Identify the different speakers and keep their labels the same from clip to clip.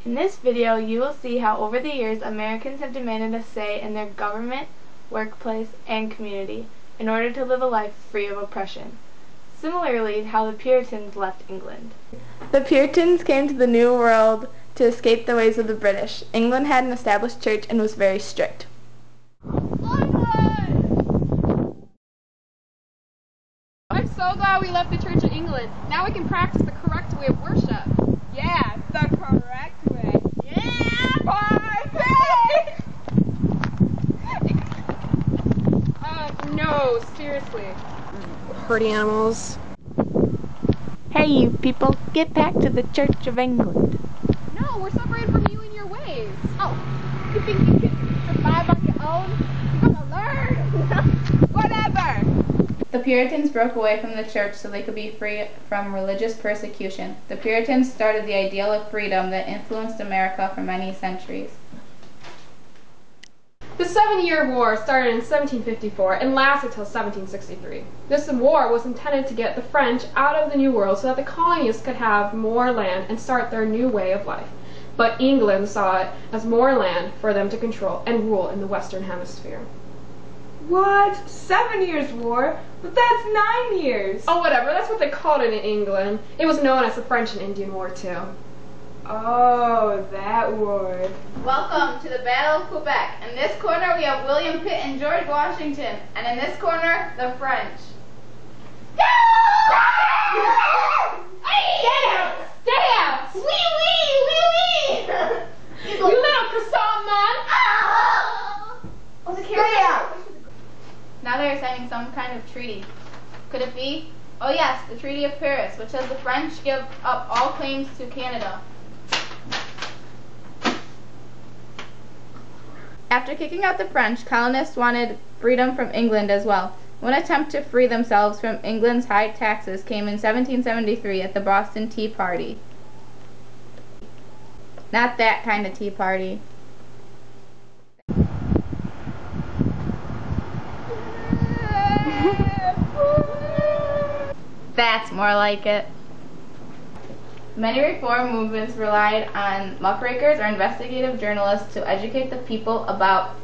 Speaker 1: In this video, you will see how over the years Americans have demanded a say in their government, workplace, and community in order to live a life free of oppression. Similarly, how the Puritans left England. The Puritans came to the New World to escape the ways of the British. England had an established church and was very strict.
Speaker 2: I'm so glad we left the Church of England. Now we can practice the correct way of worship.
Speaker 3: Yeah, the correct way.
Speaker 2: Yeah! No, seriously.
Speaker 4: Hurting animals.
Speaker 1: Hey, you people, get back to the Church of England.
Speaker 2: No, we're separated from you and your ways.
Speaker 3: Oh, you think you can survive on your own? You're gonna learn. Whatever.
Speaker 5: The Puritans broke away from the church so they could be free from religious persecution. The Puritans started the ideal of freedom that influenced America for many centuries.
Speaker 2: The 7-Year War started in 1754 and lasted till 1763. This war was intended to get the French out of the New World so that the colonies could have more land and start their new way of life. But England saw it as more land for them to control and rule in the Western Hemisphere.
Speaker 3: What? 7 years war? But that's 9 years.
Speaker 2: Oh, whatever. That's what they called it in England. It was known as the French and Indian War, too.
Speaker 3: Oh, that war.
Speaker 5: Welcome to the Battle of Quebec. In this corner we have William Pitt and George Washington, and in this corner, the French.
Speaker 2: Stay out!
Speaker 5: Wee wee! Wee wee!
Speaker 2: You little croissant man!
Speaker 5: Stay out! Now they are signing some kind of treaty. Could it be? Oh yes, the Treaty of Paris, which says the French give up all claims to Canada. After kicking out the French, colonists wanted freedom from England as well. One attempt to free themselves from England's high taxes came in 1773 at the Boston Tea Party. Not that kind of tea party. That's more like it. Many reform movements relied on muckrakers or investigative journalists to educate the people about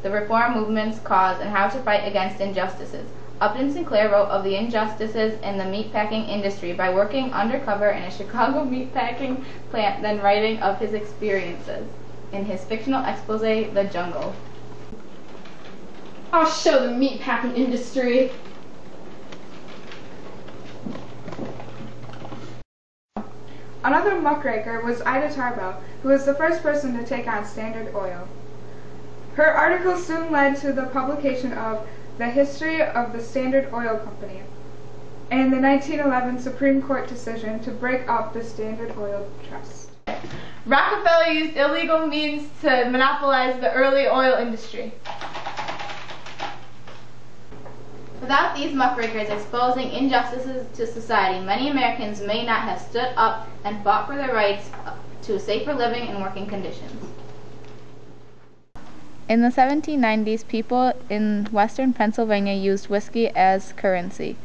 Speaker 5: the reform movement's cause and how to fight against injustices. Upton Sinclair wrote of the injustices in the meatpacking industry by working undercover in a Chicago meatpacking plant, then writing of his experiences in his fictional expose, The Jungle.
Speaker 2: I'll show the meatpacking industry.
Speaker 3: Another muckraker was Ida Tarbell, who was the first person to take on Standard Oil. Her article soon led to the publication of The History of the Standard Oil Company and the 1911 Supreme Court decision to break up the Standard Oil Trust.
Speaker 1: Rockefeller used illegal means to monopolize the early oil industry.
Speaker 5: Without these muckrakers exposing injustices to society, many Americans may not have stood up and fought for their rights to safer living and working conditions. In the 1790s, people in western Pennsylvania used whiskey as currency.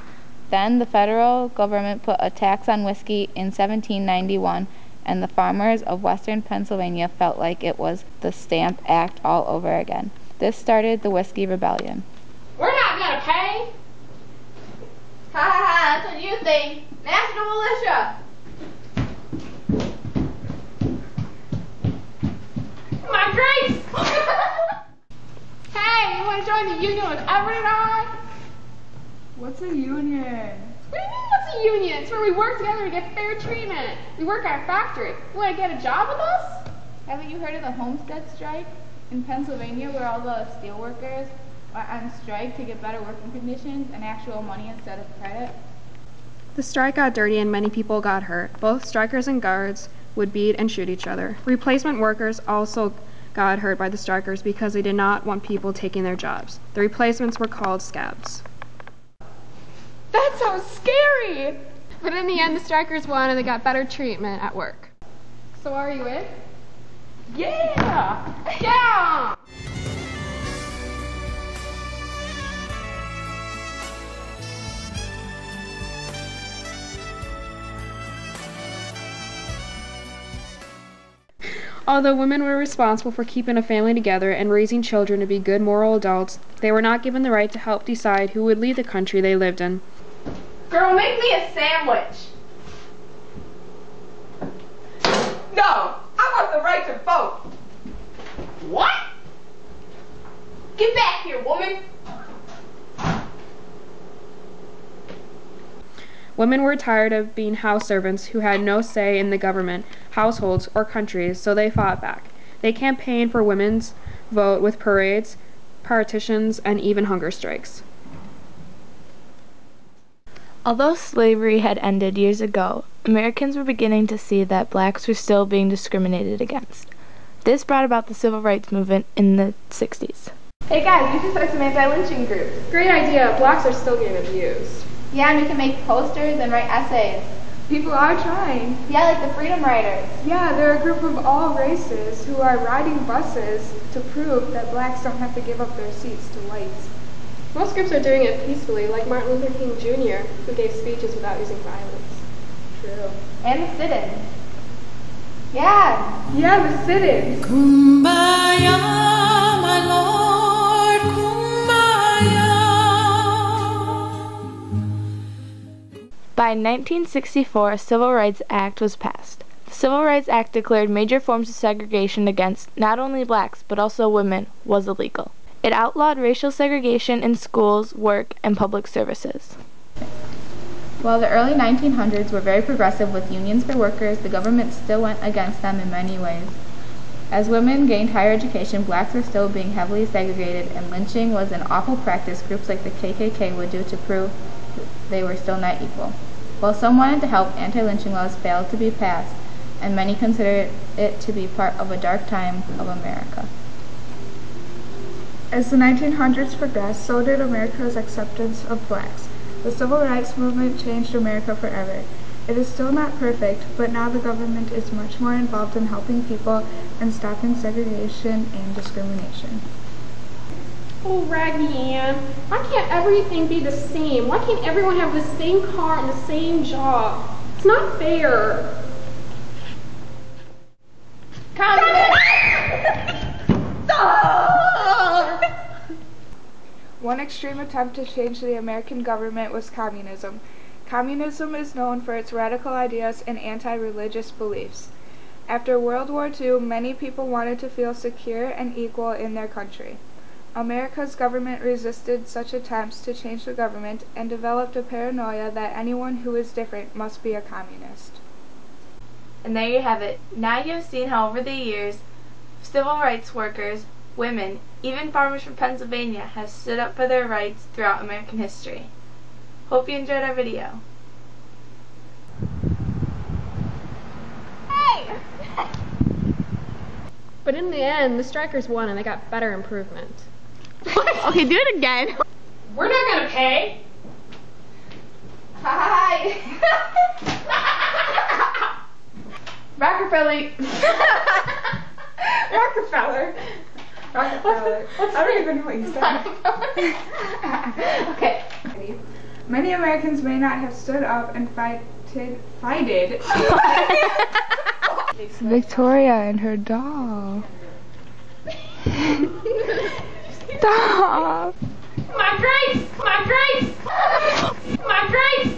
Speaker 5: Then the federal government put a tax on whiskey in 1791, and the farmers of western Pennsylvania felt like it was the Stamp Act all over again. This started the Whiskey Rebellion.
Speaker 2: We're not gonna pay!
Speaker 5: Ha ha ha, that's what you think! National Militia!
Speaker 2: My Grace! Hey, you wanna join the union with Everett and I?
Speaker 3: What's a union?
Speaker 2: What do you mean, what's a union? It's where we work together to get fair treatment. We work at a factory. You wanna get a job with us?
Speaker 5: Haven't you heard of the Homestead strike in Pennsylvania, where all the steel workers are on strike to get better working conditions and actual money instead of credit?
Speaker 4: The strike got dirty and many people got hurt. Both strikers and guards would beat and shoot each other. Replacement workers also got hurt by the strikers because they did not want people taking their jobs. The replacements were called scabs.
Speaker 2: That sounds scary! But in the end, the strikers won and they got better treatment at work. So are you in? Yeah! Yeah!
Speaker 4: Although women were responsible for keeping a family together and raising children to be good moral adults, they were not given the right to help decide who would lead the country they lived in.
Speaker 1: Girl, make me a sandwich.
Speaker 3: No, I want the right to vote.
Speaker 1: What? Get back here, woman.
Speaker 4: Women were tired of being house servants who had no say in the government, households, or countries, so they fought back. They campaigned for women's vote with parades, partitions, and even hunger strikes.
Speaker 1: Although slavery had ended years ago, Americans were beginning to see that blacks were still being discriminated against. This brought about the civil rights movement in the 60s. Hey guys, we should start some anti-lynching groups.
Speaker 2: Great idea. Blacks are still getting abused.
Speaker 5: Yeah, and we can make posters and write essays.
Speaker 3: People are trying.
Speaker 5: Yeah, like the Freedom Riders.
Speaker 3: Yeah, they're a group of all races who are riding buses to prove that blacks don't have to give up their seats to whites.
Speaker 2: Most groups are doing it peacefully, like Martin Luther King Jr., who gave speeches without using violence.
Speaker 5: True. And the sit-ins. Yeah.
Speaker 3: Yeah, the sit-ins.
Speaker 6: Kumbaya, my Lord, kumbaya.
Speaker 1: By 1964, a Civil Rights Act was passed. The Civil Rights Act declared major forms of segregation against not only blacks, but also women, was illegal. It outlawed racial segregation in schools, work, and public services.
Speaker 5: While the early 1900s were very progressive with unions for workers, the government still went against them in many ways. As women gained higher education, blacks were still being heavily segregated, and lynching was an awful practice groups like the KKK would do to prove they were still not equal. While some wanted to help, anti-lynching laws failed to be passed, and many considered it to be part of a dark time of America.
Speaker 3: As the 1900s progressed, so did America's acceptance of blacks. The civil rights movement changed America forever. It is still not perfect, but now the government is much more involved in helping people and stopping segregation and discrimination.
Speaker 2: Oh, Raggedy Ann, why can't everything be the same? Why can't everyone have the same car and the same job? It's not fair.
Speaker 3: One extreme attempt to change the American government was communism. Communism is known for its radical ideas and anti-religious beliefs. After World War II, many people wanted to feel secure and equal in their country. America's government resisted such attempts to change the government and developed a paranoia that anyone who is different must be a communist.
Speaker 1: And there you have it. Now you have seen how over the years, civil rights workers, women, even farmers from Pennsylvania have stood up for their rights throughout American history. Hope you enjoyed our video.
Speaker 5: Hey!
Speaker 2: But in the end, the strikers won and they got better improvement.
Speaker 1: Okay, do it again.
Speaker 2: We're not gonna pay.
Speaker 5: Hi!
Speaker 3: Rockefeller. Rockefeller. I don't even know what you said.
Speaker 5: Okay.
Speaker 3: Many Americans may not have stood up and fighted. Victoria and her doll. Stop!
Speaker 2: My Grace! My Grace! My Grace!